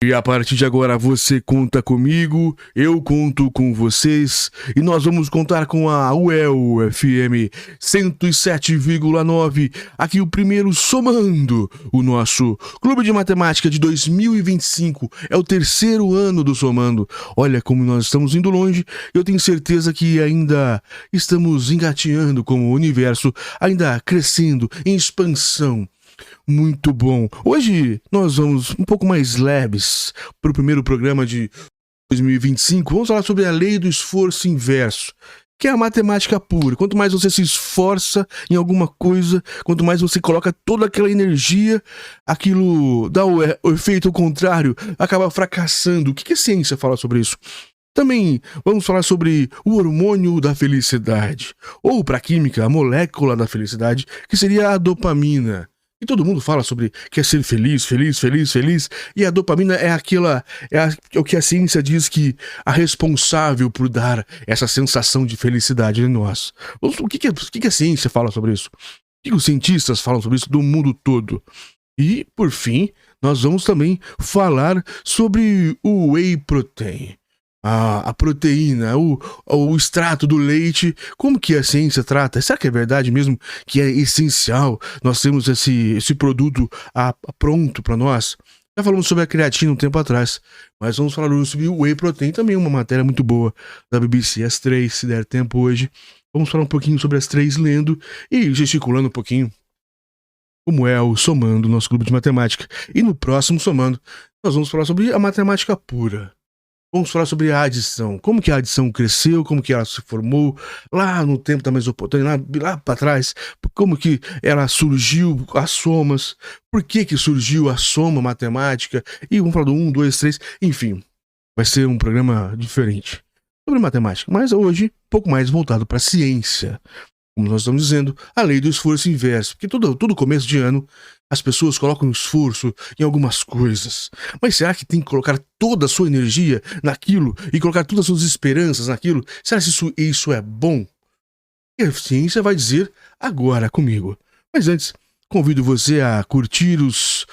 E a partir de agora você conta comigo, eu conto com vocês e nós vamos contar com a UEL FM 107,9, aqui o primeiro Somando, o nosso Clube de Matemática de 2025, é o terceiro ano do Somando. Olha como nós estamos indo longe, eu tenho certeza que ainda estamos engateando como o universo, ainda crescendo, em expansão. Muito bom. Hoje nós vamos um pouco mais leves para o primeiro programa de 2025. Vamos falar sobre a lei do esforço inverso, que é a matemática pura. Quanto mais você se esforça em alguma coisa, quanto mais você coloca toda aquela energia, aquilo dá o efeito contrário, acaba fracassando. O que a ciência fala sobre isso? Também vamos falar sobre o hormônio da felicidade, ou para a química, a molécula da felicidade, que seria a dopamina. E todo mundo fala sobre quer ser feliz, feliz, feliz, feliz. E a dopamina é o que a ciência diz que a responsável por dar essa sensação de felicidade em nós. O que a ciência fala sobre isso? O que os cientistas falam sobre isso do mundo todo? E, por fim, nós vamos também falar sobre o whey protein. A proteína, o extrato do leite, como que a ciência trata? Será que é verdade mesmo que é essencial nós termos esse produto pronto para nós? Já falamos sobre a creatina um tempo atrás, mas vamos falar sobre o whey protein, também uma matéria muito boa da BBC, as 3, se der tempo hoje. Vamos falar um pouquinho sobre as 3 lendo e gesticulando um pouquinho como é o Somando, nosso clube de matemática. E no próximo Somando, nós vamos falar sobre a matemática pura. Vamos falar sobre a adição, como que a adição cresceu, como que ela se formou lá no tempo da Mesopotâmia, lá para trás, como que ela surgiu, as somas, por que surgiu a soma matemática, e vamos falar do 1, 2, 3, enfim, vai ser um programa diferente sobre matemática, mas hoje um pouco mais voltado para a ciência. Como nós estamos dizendo, a lei do esforço inverso, porque todo começo de ano as pessoas colocam esforço em algumas coisas. Mas será que tem que colocar toda a sua energia naquilo e colocar todas as suas esperanças naquilo? Será que isso é bom? E a ciência vai dizer agora comigo. Mas antes, convido você a curtir os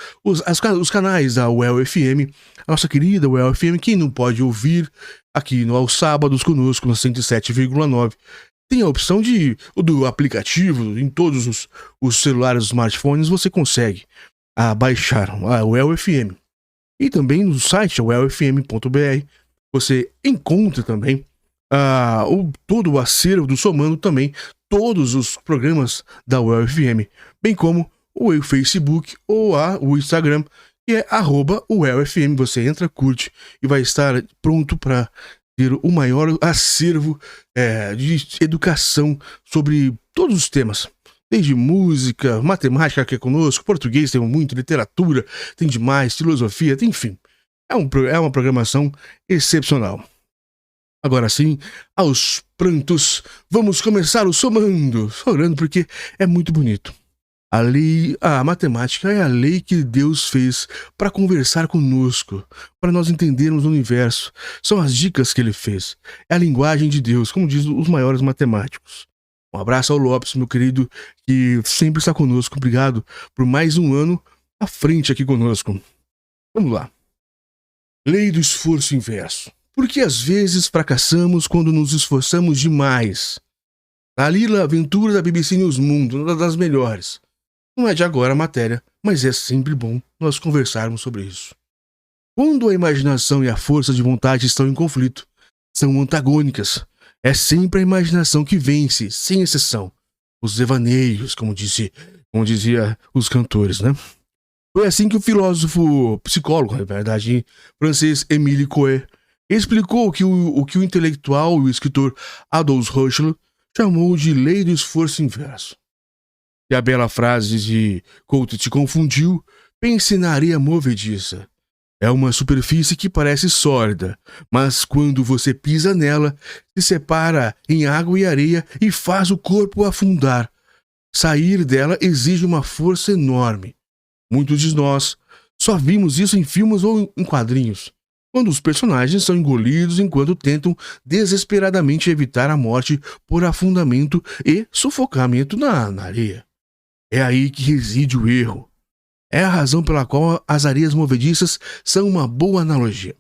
canais da UEL FM, a nossa querida UEL FM. Quem não pode ouvir aqui aos sábados conosco, no 107,9, tem a opção do aplicativo, em todos os celulares, os smartphones, você consegue baixar a UEL FM. E também no site, uelfm.br, você encontra também todo o acervo do Somando, também todos os programas da UEL FM, bem como o Facebook ou o Instagram, que é @UELFM. Você entra, curte e vai estar pronto para ter o maior acervo de educação sobre todos os temas, desde música, matemática que é conosco, português tem muito, literatura tem demais, filosofia, enfim, é uma programação excepcional. Agora sim, aos prantos, vamos começar o Somando, chorando porque é muito bonito. A matemática é a lei que Deus fez para conversar conosco, para nós entendermos o universo. São as dicas que ele fez. É a linguagem de Deus, como dizem os maiores matemáticos. Um abraço ao Lopes, meu querido, que sempre está conosco. Obrigado por mais um ano à frente aqui conosco. Vamos lá. Lei do esforço inverso. Por que às vezes fracassamos quando nos esforçamos demais? A Lila Aventura da BBC News Mundo, uma das melhores. Não é de agora a matéria, mas é sempre bom nós conversarmos sobre isso. Quando a imaginação e a força de vontade estão em conflito, são antagônicas. É sempre a imaginação que vence, sem exceção. Os devaneios, como dizia os cantores, né? Foi assim que o psicólogo, na verdade, francês Émile Coué, explicou o que o intelectual e o escritor Aldous Huxley chamou de lei do esforço inverso. Se a bela frase de Couto te confundiu, pense na areia movediça. É uma superfície que parece sólida, mas quando você pisa nela, se separa em água e areia e faz o corpo afundar. Sair dela exige uma força enorme. Muitos de nós só vimos isso em filmes ou em quadrinhos, quando os personagens são engolidos enquanto tentam desesperadamente evitar a morte por afundamento e sufocamento na areia. É aí que reside o erro. É a razão pela qual as areias movediças são uma boa analogia.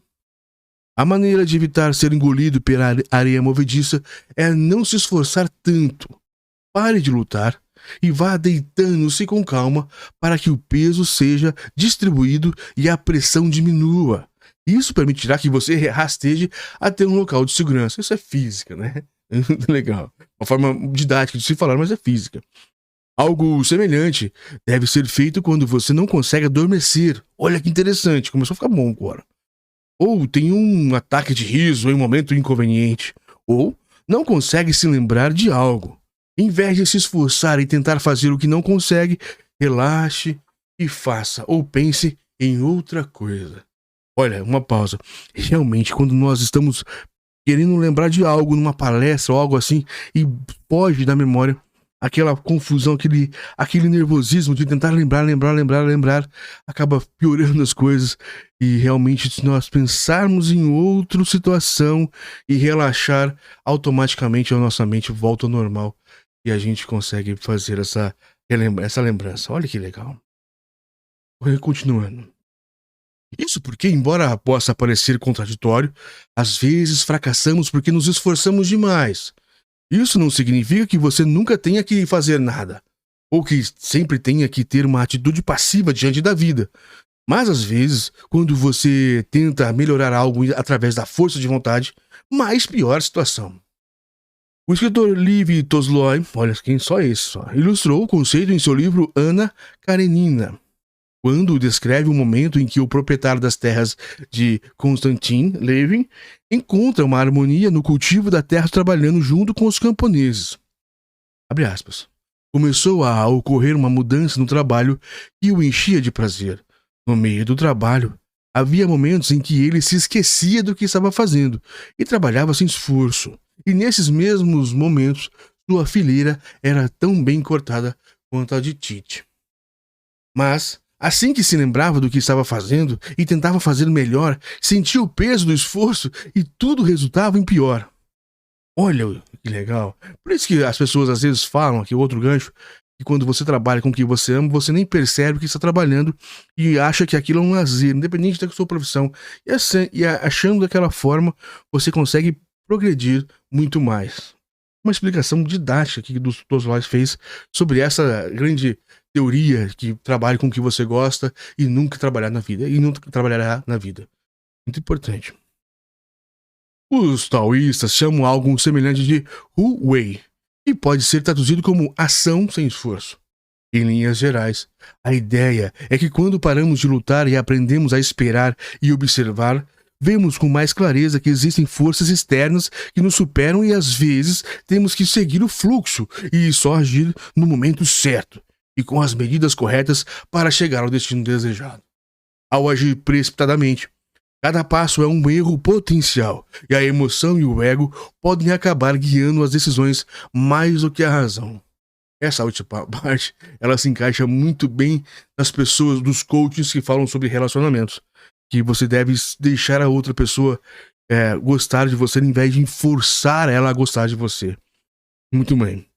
A maneira de evitar ser engolido pela areia movediça é não se esforçar tanto. Pare de lutar e vá deitando-se com calma para que o peso seja distribuído e a pressão diminua. Isso permitirá que você rasteje até um local de segurança. Isso é física, né? Legal. Uma forma didática de se falar, mas é física. Algo semelhante deve ser feito quando você não consegue adormecer. Olha que interessante, começou a ficar bom agora. Ou tem um ataque de riso em um momento inconveniente. Ou não consegue se lembrar de algo. Em vez de se esforçar e tentar fazer o que não consegue, relaxe e faça, ou pense em outra coisa. Olha, uma pausa. Realmente, quando nós estamos querendo lembrar de algo numa palestra ou algo assim, e foge da memória, aquela confusão, aquele nervosismo de tentar lembrar, acaba piorando as coisas. E realmente, se nós pensarmos em outra situação e relaxar, automaticamente a nossa mente volta ao normal. E a gente consegue fazer essa lembrança. Olha que legal. Continuando. Isso porque, embora possa parecer contraditório, às vezes fracassamos porque nos esforçamos demais. Isso não significa que você nunca tenha que fazer nada, ou que sempre tenha que ter uma atitude passiva diante da vida. Mas às vezes, quando você tenta melhorar algo através da força de vontade, mais pior a situação. O escritor Lev Tolstói, olha quem só esse, ilustrou o conceito em seu livro Anna Karenina, quando descreve o momento em que o proprietário das terras de Konstantin Levin encontra uma harmonia no cultivo da terra trabalhando junto com os camponeses. Abre aspas. Começou a ocorrer uma mudança no trabalho que o enchia de prazer. No meio do trabalho, havia momentos em que ele se esquecia do que estava fazendo e trabalhava sem esforço. E nesses mesmos momentos, sua fileira era tão bem cortada quanto a de Tite. Mas, assim que se lembrava do que estava fazendo e tentava fazer melhor, sentia o peso do esforço e tudo resultava em pior. Olha que legal. Por isso que as pessoas às vezes falam, aqui outro gancho, que quando você trabalha com o que você ama, você nem percebe que está trabalhando e acha que aquilo é um lazer, independente da sua profissão. E achando daquela forma, você consegue progredir muito mais. Uma explicação didática que o Tolstói fez sobre essa grande teoria que trabalhe com o que você gosta e nunca trabalhar na vida, e nunca trabalhará na vida. Muito importante. Os taoístas chamam algo semelhante de Wu Wei, e pode ser traduzido como ação sem esforço. Em linhas gerais, a ideia é que quando paramos de lutar e aprendemos a esperar e observar, vemos com mais clareza que existem forças externas que nos superam e às vezes temos que seguir o fluxo e só agir no momento certo e com as medidas corretas para chegar ao destino desejado. Ao agir precipitadamente, cada passo é um erro potencial e a emoção e o ego podem acabar guiando as decisões mais do que a razão. Essa última parte, ela se encaixa muito bem nas pessoas, dos coaches que falam sobre relacionamentos. Que você deve deixar a outra pessoa gostar de você, ao invés de forçar ela a gostar de você. Muito bem.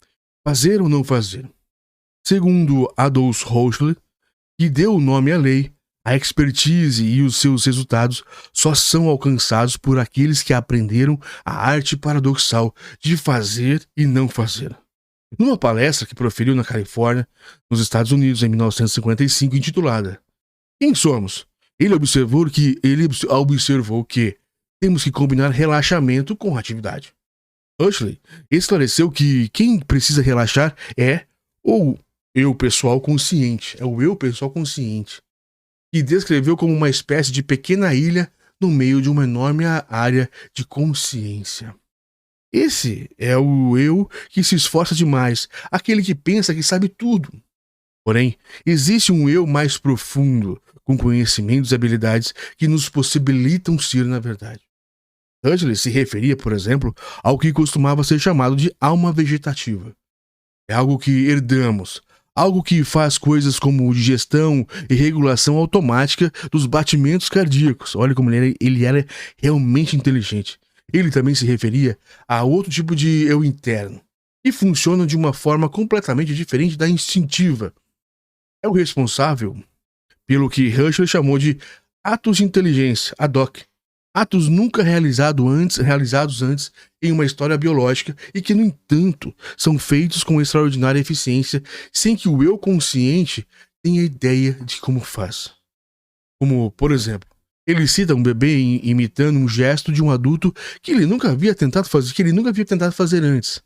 Fazer ou não fazer? Segundo Aldous Huxley, que deu o nome à lei, a expertise e os seus resultados só são alcançados por aqueles que aprenderam a arte paradoxal de fazer e não fazer. Numa palestra que proferiu na Califórnia, nos Estados Unidos, em 1955, intitulada Quem Somos? Ele observou que temos que combinar relaxamento com atividade. Huxley esclareceu que quem precisa relaxar é o eu pessoal consciente, e descreveu como uma espécie de pequena ilha no meio de uma enorme área de consciência. Esse é o eu que se esforça demais, aquele que pensa que sabe tudo. Porém, existe um eu mais profundo, com conhecimentos e habilidades que nos possibilitam ser na verdade. Huxley se referia, por exemplo, ao que costumava ser chamado de alma vegetativa. É algo que herdamos, algo que faz coisas como digestão e regulação automática dos batimentos cardíacos. Olha como ele era realmente inteligente. Ele também se referia a outro tipo de eu interno, que funciona de uma forma completamente diferente da instintiva. É o responsável pelo que Hershey chamou de atos de inteligência, ad hoc, atos nunca realizados antes em uma história biológica e que, no entanto, são feitos com extraordinária eficiência sem que o eu consciente tenha ideia de como faz. Como, por exemplo, ele cita um bebê imitando um gesto de um adulto que ele nunca havia tentado fazer antes.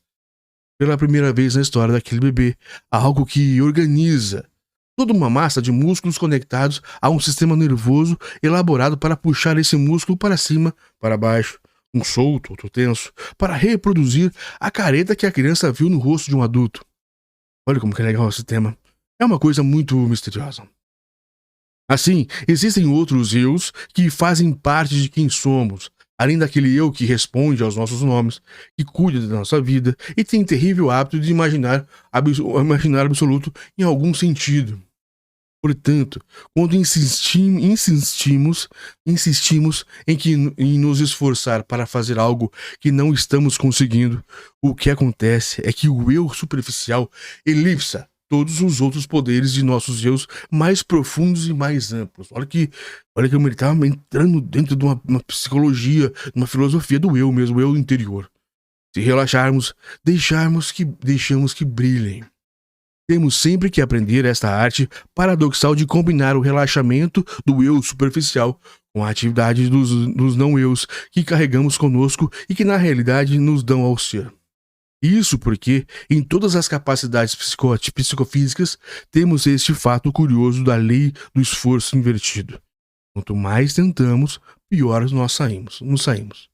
Pela primeira vez na história daquele bebê, algo que organiza toda uma massa de músculos conectados a um sistema nervoso elaborado para puxar esse músculo para cima, para baixo, um solto, outro tenso, para reproduzir a careta que a criança viu no rosto de um adulto. Olha como que é legal esse tema. É uma coisa muito misteriosa. Assim, existem outros eus que fazem parte de quem somos, além daquele eu que responde aos nossos nomes, que cuida da nossa vida e tem terrível hábito de imaginar absoluto em algum sentido. Portanto, quando insistimos em nos esforçar para fazer algo que não estamos conseguindo, o que acontece é que o eu superficial elipsa todos os outros poderes de nossos eus mais profundos e mais amplos. Olha que ele estava entrando dentro de uma psicologia, de uma filosofia do eu mesmo, o eu interior. Se relaxarmos, deixamos que brilhem. Temos sempre que aprender esta arte paradoxal de combinar o relaxamento do eu superficial com a atividade dos não-eus que carregamos conosco e que na realidade nos dão ao ser. Isso porque, em todas as capacidades psicofísicas, temos este fato curioso da lei do esforço invertido. Quanto mais tentamos, pior nos saímos.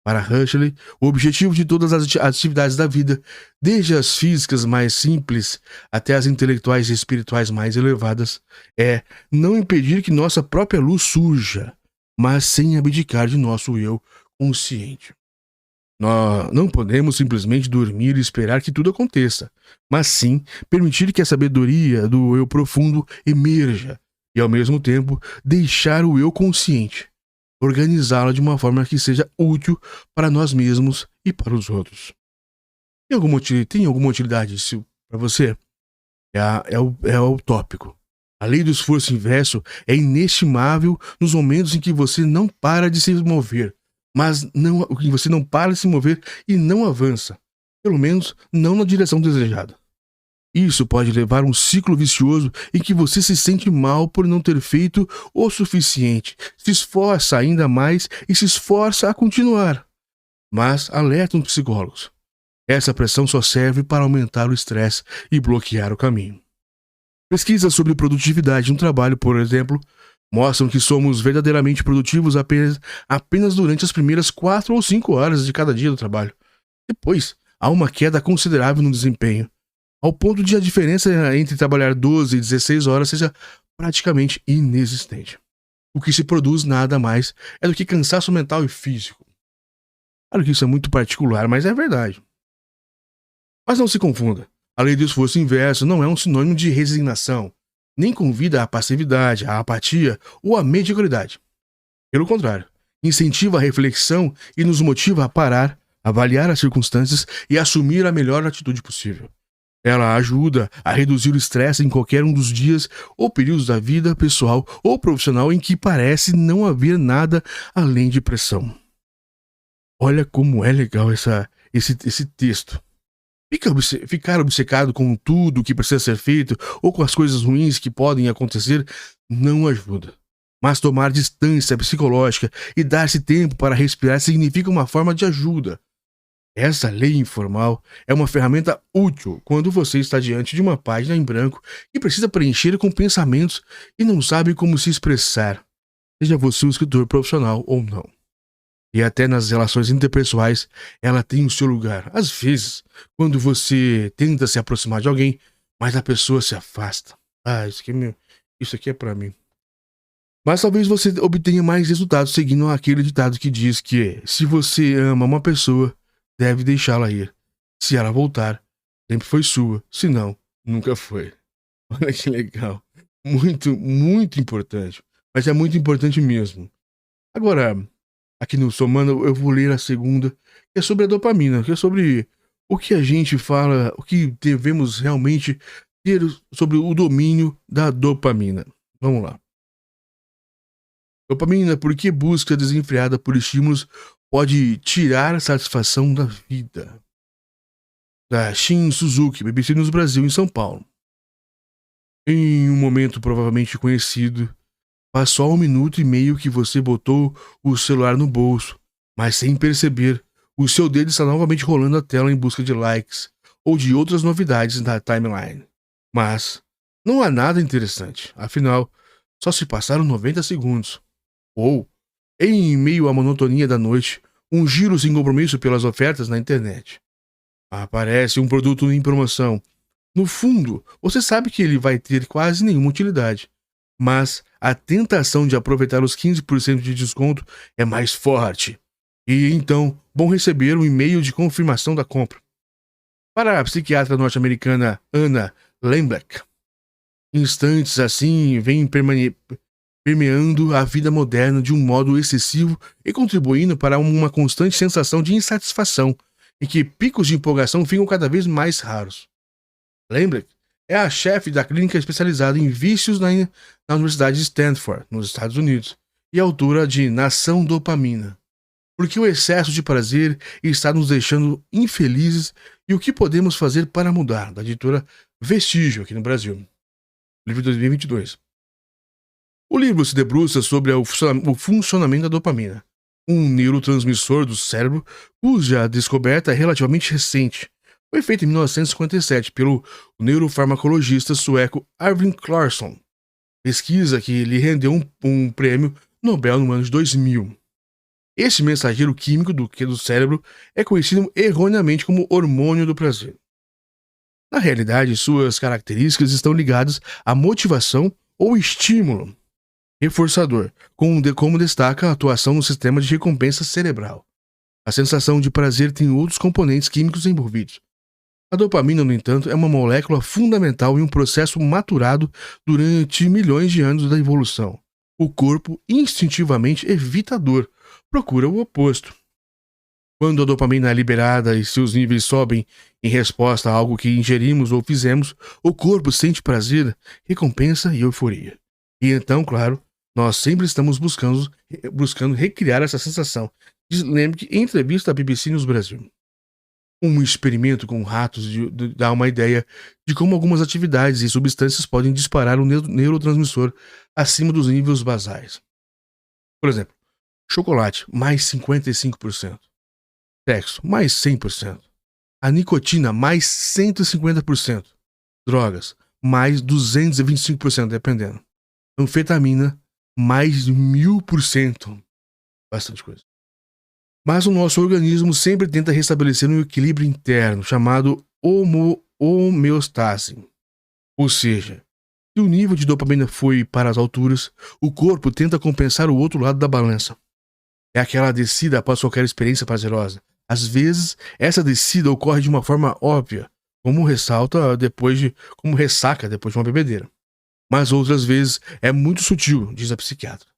Para Hershey, o objetivo de todas as atividades da vida, desde as físicas mais simples até as intelectuais e espirituais mais elevadas, é não impedir que nossa própria luz surja, mas sem abdicar de nosso eu consciente. Nós não podemos simplesmente dormir e esperar que tudo aconteça, mas sim permitir que a sabedoria do eu profundo emerja e, ao mesmo tempo, deixar o eu consciente organizá-la de uma forma que seja útil para nós mesmos e para os outros. Tem alguma utilidade isso para você? É o tópico. A lei do esforço inverso é inestimável nos momentos em que você não para de se mover, você não para de se mover e não avança, pelo menos não na direção desejada. Isso pode levar a um ciclo vicioso em que você se sente mal por não ter feito o suficiente, se esforça ainda mais e se esforça a continuar. Mas alertam os psicólogos. Essa pressão só serve para aumentar o estresse e bloquear o caminho. Pesquisas sobre produtividade no trabalho, por exemplo, mostram que somos verdadeiramente produtivos apenas durante as primeiras 4 ou 5 horas de cada dia do trabalho. Depois, há uma queda considerável no desempenho, ao ponto de a diferença entre trabalhar 12 e 16 horas seja praticamente inexistente. O que se produz nada mais é do que cansaço mental e físico. Claro que isso é muito particular, mas é verdade. Mas não se confunda, a lei do esforço inverso não é um sinônimo de resignação, nem convida à passividade, à apatia ou à mediocridade. Pelo contrário, incentiva a reflexão e nos motiva a parar, avaliar as circunstâncias e assumir a melhor atitude possível. Ela ajuda a reduzir o estresse em qualquer um dos dias ou períodos da vida pessoal ou profissional em que parece não haver nada além de pressão. Olha como é legal esse texto. Ficar obcecado com tudo que precisa ser feito ou com as coisas ruins que podem acontecer não ajuda. Mas tomar distância psicológica e dar-se tempo para respirar significa uma forma de ajuda. Essa lei informal é uma ferramenta útil quando você está diante de uma página em branco e precisa preencher com pensamentos e não sabe como se expressar, seja você um escritor profissional ou não. E até nas relações interpessoais, ela tem o seu lugar. Às vezes, quando você tenta se aproximar de alguém, mas a pessoa se afasta. Isso aqui é pra mim. Mas talvez você obtenha mais resultados seguindo aquele ditado que diz que se você ama uma pessoa, deve deixá-la ir. Se ela voltar, sempre foi sua. Se não, nunca foi. Olha que legal. Muito, muito importante. Mas é muito importante mesmo. Agora, aqui no Somando, eu vou ler a segunda, que é sobre a dopamina, que é sobre o que a gente fala, o que devemos realmente ter sobre o domínio da dopamina. Vamos lá. Dopamina, porque busca desenfreada por estímulos pode tirar a satisfação da vida. Da Shin Suzuki, BBC News Brasil, em São Paulo. Em um momento provavelmente conhecido, faz só 1 minuto e meio que você botou o celular no bolso, mas sem perceber, o seu dedo está novamente rolando a tela em busca de likes ou de outras novidades da timeline. Mas não há nada interessante, afinal, só se passaram 90 segundos. Ou, em meio à monotonia da noite, um giro sem compromisso pelas ofertas na internet. Aparece um produto em promoção. No fundo, você sabe que ele vai ter quase nenhuma utilidade, mas a tentação de aproveitar os 15% de desconto é mais forte. E então, bom receber um e-mail de confirmação da compra. Para a psiquiatra norte-americana Anna Lembach, instantes assim vêm permeando a vida moderna de um modo excessivo e contribuindo para uma constante sensação de insatisfação, em que picos de empolgação ficam cada vez mais raros. Lembra? É a chefe da clínica especializada em vícios na Universidade de Stanford, nos Estados Unidos, e autora de Nação Dopamina. Porque o excesso de prazer está nos deixando infelizes e o que podemos fazer para mudar, da editora Vestígio, aqui no Brasil. Livro de 2022. O livro se debruça sobre o funcionamento da dopamina, um neurotransmissor do cérebro cuja descoberta é relativamente recente. Foi feito em 1957 pelo neurofarmacologista sueco Arvin Clarsson, pesquisa que lhe rendeu um prêmio Nobel no ano de 2000. Este mensageiro químico do cérebro é conhecido erroneamente como hormônio do prazer. Na realidade, suas características estão ligadas à motivação ou estímulo reforçador, como destaca a atuação no sistema de recompensa cerebral. A sensação de prazer tem outros componentes químicos envolvidos. A dopamina, no entanto, é uma molécula fundamental em um processo maturado durante milhões de anos da evolução. O corpo, instintivamente evita a dor, procura o oposto. Quando a dopamina é liberada e seus níveis sobem em resposta a algo que ingerimos ou fizemos, o corpo sente prazer, recompensa e euforia. E então, claro, nós sempre estamos buscando recriar essa sensação. Lembre que em entrevista à BBC News Brasil. Um experimento com ratos dá uma ideia de como algumas atividades e substâncias podem disparar o neurotransmissor acima dos níveis basais. Por exemplo, chocolate, mais 55%. Sexo, mais 100%. A nicotina, mais 150%. Drogas, mais 225%, dependendo. Anfetamina, mais 1000%. Bastante coisa. Mas o nosso organismo sempre tenta restabelecer um equilíbrio interno, chamado homeostase. Ou seja, se o nível de dopamina foi para as alturas, o corpo tenta compensar o outro lado da balança. É aquela descida após qualquer experiência prazerosa. Às vezes, essa descida ocorre de uma forma óbvia, como ressaca depois de uma bebedeira. Mas outras vezes é muito sutil, diz a psiquiatra.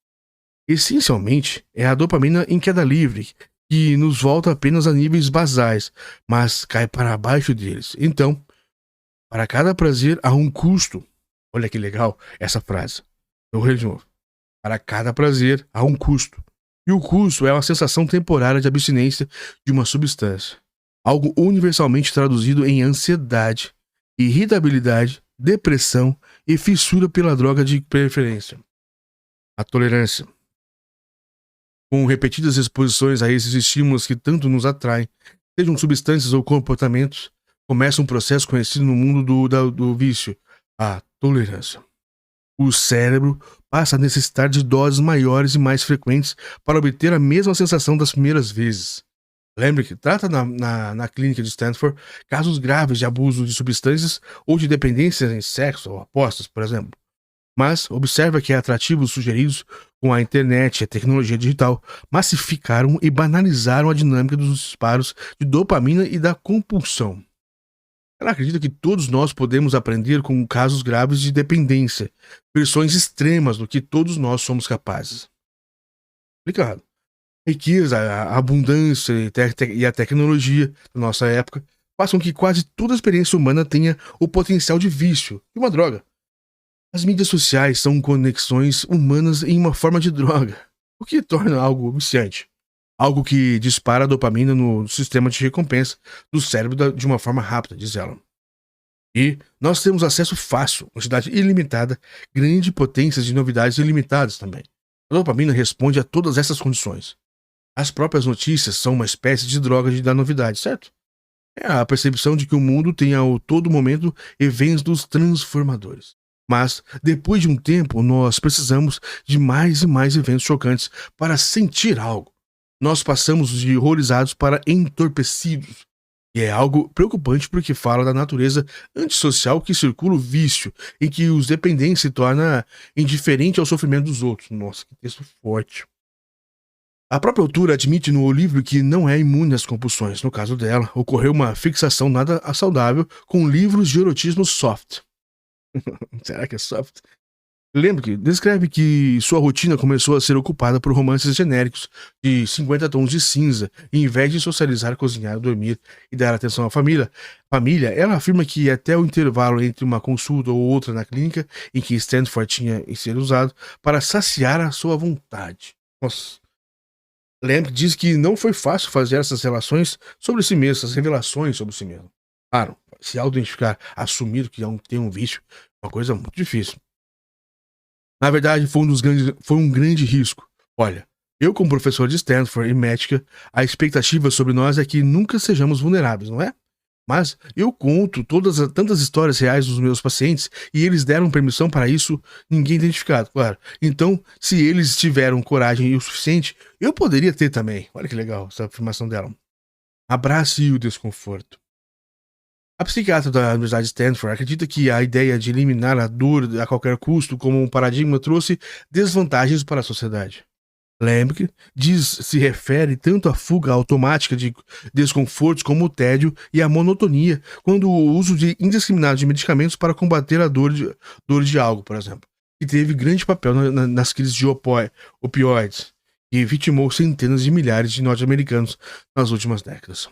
Essencialmente, é a dopamina em queda livre, que nos volta apenas a níveis basais, mas cai para baixo deles. Então, para cada prazer há um custo. Olha que legal essa frase. Eu vou ler de novo. Para cada prazer há um custo. E o custo é uma sensação temporária de abstinência de uma substância. Algo universalmente traduzido em ansiedade, irritabilidade, depressão e fissura pela droga de preferência. A tolerância. Com repetidas exposições a esses estímulos que tanto nos atraem, sejam substâncias ou comportamentos, começa um processo conhecido no mundo do vício, a tolerância. O cérebro passa a necessitar de doses maiores e mais frequentes para obter a mesma sensação das primeiras vezes. Lembre que trata na clínica de Stanford casos graves de abuso de substâncias ou de dependência em sexo ou apostas, por exemplo. Mas observa que atrativos sugeridos com a internet e a tecnologia digital massificaram e banalizaram a dinâmica dos disparos de dopamina e da compulsão. Ela acredita que todos nós podemos aprender com casos graves de dependência, versões extremas do que todos nós somos capazes. Explicado. A riqueza, a abundância e a tecnologia da nossa época façam que quase toda experiência humana tenha o potencial de vício, de uma droga. As mídias sociais são conexões humanas em uma forma de droga, o que torna algo viciante. Algo que dispara a dopamina no sistema de recompensa do cérebro de uma forma rápida, diz ela. E nós temos acesso fácil, quantidade ilimitada, grande potência de novidades ilimitadas também. A dopamina responde a todas essas condições. As próprias notícias são uma espécie de droga da novidade, certo? É a percepção de que o mundo tem a todo momento eventos transformadores. Mas, depois de um tempo, nós precisamos de mais e mais eventos chocantes para sentir algo. Nós passamos de horrorizados para entorpecidos. E é algo preocupante porque fala da natureza antissocial que circula o vício, em que os dependentes se tornam indiferente ao sofrimento dos outros. Nossa, que texto forte. A própria autora admite no livro que não é imune às compulsões. No caso dela, ocorreu uma fixação nada saudável com livros de erotismo soft. Será que é soft? Lembra que descreve que sua rotina começou a ser ocupada por romances genéricos de 50 tons de cinza, e em vez de socializar, cozinhar, dormir e dar atenção à família, ela afirma que até o intervalo entre uma consulta ou outra na clínica em que Stanford tinha em ser usado para saciar a sua vontade. Nossa. Lamb diz que não foi fácil fazer essas relações sobre si mesmo, essas revelações sobre si mesmo. Claro, se auto-identificar, assumir que tem um vício, é uma coisa muito difícil. Na verdade, foi um grande risco. Olha, eu como professor de Stanford e médica, a expectativa sobre nós é que nunca sejamos vulneráveis, não é? Mas eu conto tantas histórias reais dos meus pacientes e eles deram permissão para isso, ninguém identificado, claro. Então, se eles tiveram coragem o suficiente, eu poderia ter também. Olha que legal essa afirmação dela. Abrace o desconforto. A psiquiatra da Universidade de Stanford acredita que a ideia de eliminar a dor a qualquer custo como um paradigma trouxe desvantagens para a sociedade. Lemke se refere tanto à fuga automática de desconfortos como o tédio e a monotonia quando o uso indiscriminado de medicamentos para combater a dor de algo, por exemplo, que teve grande papel nas crises de opioides e vitimou centenas de milhares de norte-americanos nas últimas décadas.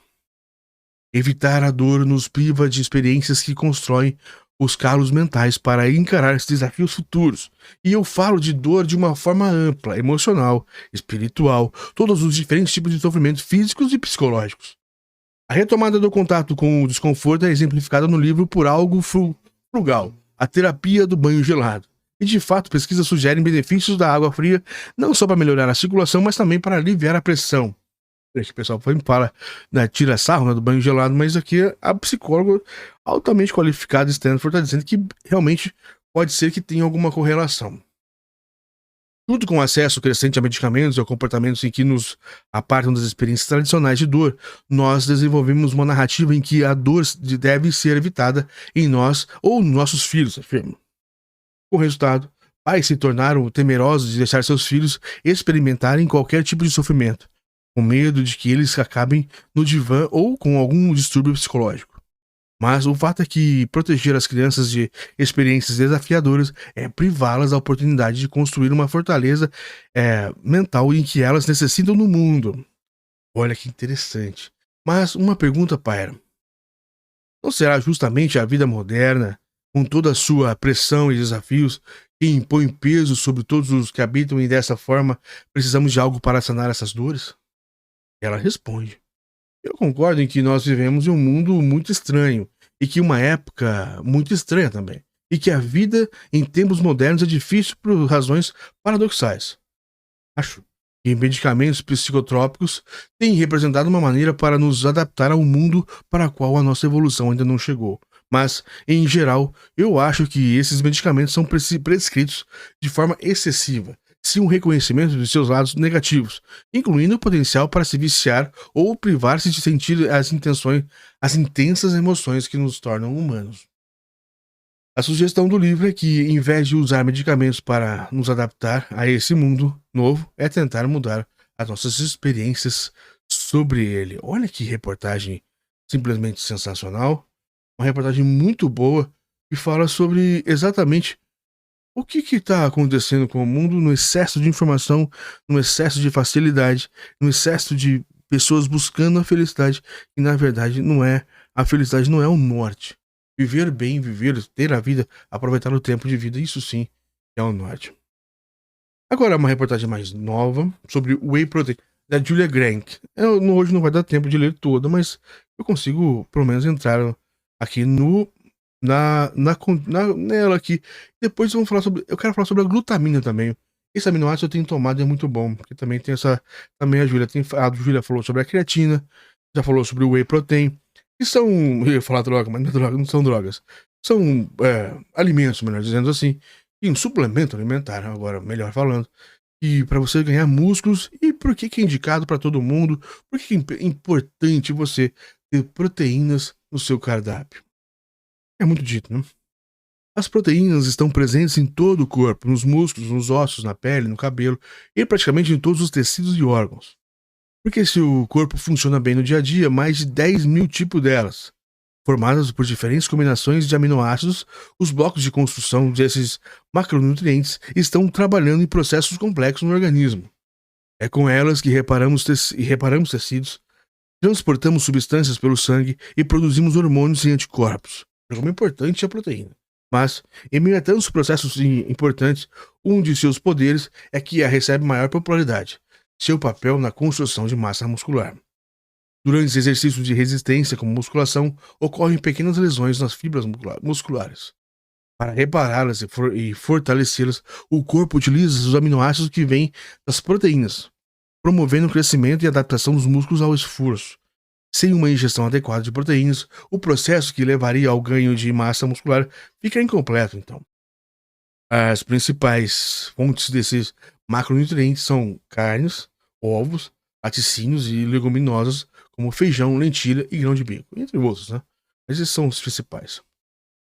Evitar a dor nos priva de experiências que constroem os calos mentais para encarar esses desafios futuros. E eu falo de dor de uma forma ampla, emocional, espiritual, todos os diferentes tipos de sofrimentos físicos e psicológicos. A retomada do contato com o desconforto é exemplificada no livro por algo frugal, a terapia do banho gelado. E de fato, pesquisas sugerem benefícios da água fria não só para melhorar a circulação, mas também para aliviar a pressão. O pessoal fala, né, tira sarro, né, do banho gelado, mas aqui a psicóloga altamente qualificada de Stanford está dizendo que realmente pode ser que tenha alguma correlação. Junto com o acesso crescente a medicamentos e a comportamentos em que nos apartam das experiências tradicionais de dor, nós desenvolvemos uma narrativa em que a dor deve ser evitada em nós ou nos nossos filhos, afirma. Com o resultado, pais se tornaram temerosos de deixar seus filhos experimentarem qualquer tipo de sofrimento, com medo de que eles acabem no divã ou com algum distúrbio psicológico. Mas o fato é que proteger as crianças de experiências desafiadoras é privá-las da oportunidade de construir uma fortaleza mental em que elas necessitam no mundo. Olha que interessante. Mas uma pergunta paira. Não será justamente a vida moderna, com toda a sua pressão e desafios, que impõe peso sobre todos os que habitam e dessa forma precisamos de algo para sanar essas dores? Ela responde. Eu concordo em que nós vivemos em um mundo muito estranho, e que uma época muito estranha também, e que a vida em tempos modernos é difícil por razões paradoxais. Acho que medicamentos psicotrópicos têm representado uma maneira para nos adaptar ao mundo para o qual a nossa evolução ainda não chegou. Mas, em geral, eu acho que esses medicamentos são prescritos de forma excessiva, sem um reconhecimento de seus lados negativos, incluindo o potencial para se viciar ou privar-se de sentir as intensas emoções que nos tornam humanos. A sugestão do livro é que, em vez de usar medicamentos para nos adaptar a esse mundo novo, é tentar mudar as nossas experiências sobre ele. Olha que reportagem simplesmente sensacional. Uma reportagem muito boa que fala sobre exatamente o que está acontecendo com o mundo no excesso de informação, no excesso de facilidade, no excesso de pessoas buscando a felicidade, e na verdade a felicidade não é o norte. Viver bem, ter a vida, aproveitar o tempo de vida, isso sim é o norte. Agora uma reportagem mais nova sobre o Whey Protein, da Julia Grank. Hoje não vai dar tempo de ler toda, mas eu consigo pelo menos entrar aqui no nela aqui. Depois vamos falar sobre, eu quero falar sobre a glutamina também. Esse aminoácido eu tenho tomado e é muito bom, porque também tem essa, também a Júlia falou sobre a creatina, já falou sobre o Whey Protein, que são, eu ia falar droga, mas não é droga, não são drogas. São alimentos, melhor dizendo assim, e um suplemento alimentar, agora melhor falando, e para você ganhar músculos. E por que que é indicado para todo mundo? Por que que é importante você ter proteínas no seu cardápio? É muito dito, né? As proteínas estão presentes em todo o corpo, nos músculos, nos ossos, na pele, no cabelo e praticamente em todos os tecidos e órgãos. Porque se o corpo funciona bem no dia a dia, mais de 10 mil tipos delas, formadas por diferentes combinações de aminoácidos, os blocos de construção desses macronutrientes estão trabalhando em processos complexos no organismo. É com elas que reparamos tecidos, transportamos substâncias pelo sangue e produzimos hormônios e anticorpos. Como é importante a proteína. Mas, em meio a tantos processos importantes, um de seus poderes é que a recebe maior popularidade: seu papel na construção de massa muscular. Durante exercícios de resistência, como musculação, ocorrem pequenas lesões nas fibras musculares. Para repará-las e fortalecê-las, o corpo utiliza os aminoácidos que vêm das proteínas, promovendo o crescimento e adaptação dos músculos ao esforço. Sem uma ingestão adequada de proteínas, o processo que levaria ao ganho de massa muscular fica incompleto, então. As principais fontes desses macronutrientes são carnes, ovos, laticínios e leguminosas, como feijão, lentilha e grão de bico, entre outros, né? Esses são os principais.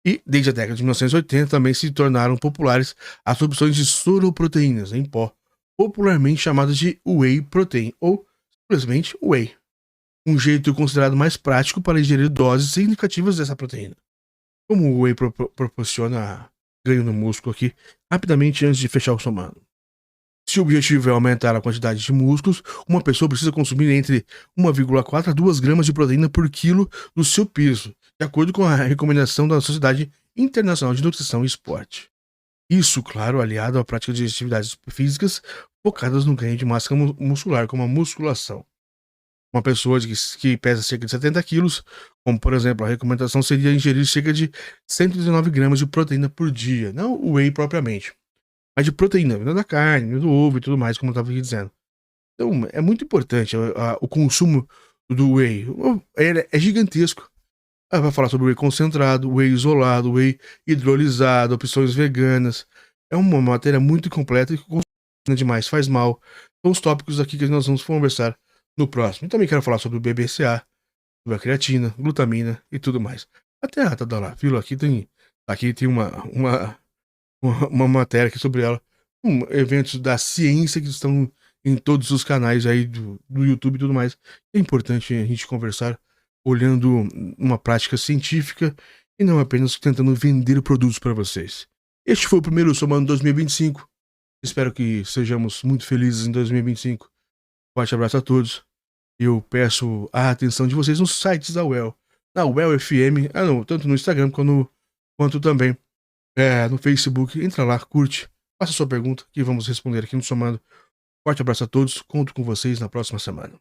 E, desde a década de 1980, também se tornaram populares as opções de soroproteínas em pó, popularmente chamadas de whey protein ou simplesmente whey, um jeito considerado mais prático para ingerir doses significativas dessa proteína. Como o whey proporciona ganho no músculo aqui, rapidamente antes de fechar o somando. Se o objetivo é aumentar a quantidade de músculos, uma pessoa precisa consumir entre 1,4 a 2 gramas de proteína por quilo do seu peso, de acordo com a recomendação da Sociedade Internacional de Nutrição e Esporte. Isso, claro, aliado à prática de atividades físicas focadas no ganho de massa muscular, como a musculação. Uma pessoa que pesa cerca de 70 quilos, como por exemplo, a recomendação seria ingerir cerca de 119 gramas de proteína por dia, não o whey propriamente, mas de proteína, vindo da carne, do ovo e tudo mais, como eu estava aqui dizendo. Então, é muito importante o consumo do whey. É gigantesco. Vai falar sobre whey concentrado, whey isolado, whey hidrolisado, opções veganas. É uma matéria muito completa e que consome demais, faz mal. São os tópicos aqui que nós vamos conversar no próximo. E também quero falar sobre o BCAA, sobre a creatina, glutamina e tudo mais. Até a tadalafila aqui tem uma matéria aqui sobre ela. Eventos da ciência que estão em todos os canais aí do YouTube e tudo mais. É importante a gente conversar olhando uma prática científica e não apenas tentando vender produtos para vocês. Este foi o primeiro Somando 2025. Espero que sejamos muito felizes em 2025. Forte abraço a todos. Eu peço a atenção de vocês nos sites da UEL. Na UEL FM, tanto no Instagram quanto também no Facebook. Entra lá, curte, faça sua pergunta que vamos responder aqui no Somando. Forte abraço a todos. Conto com vocês na próxima semana.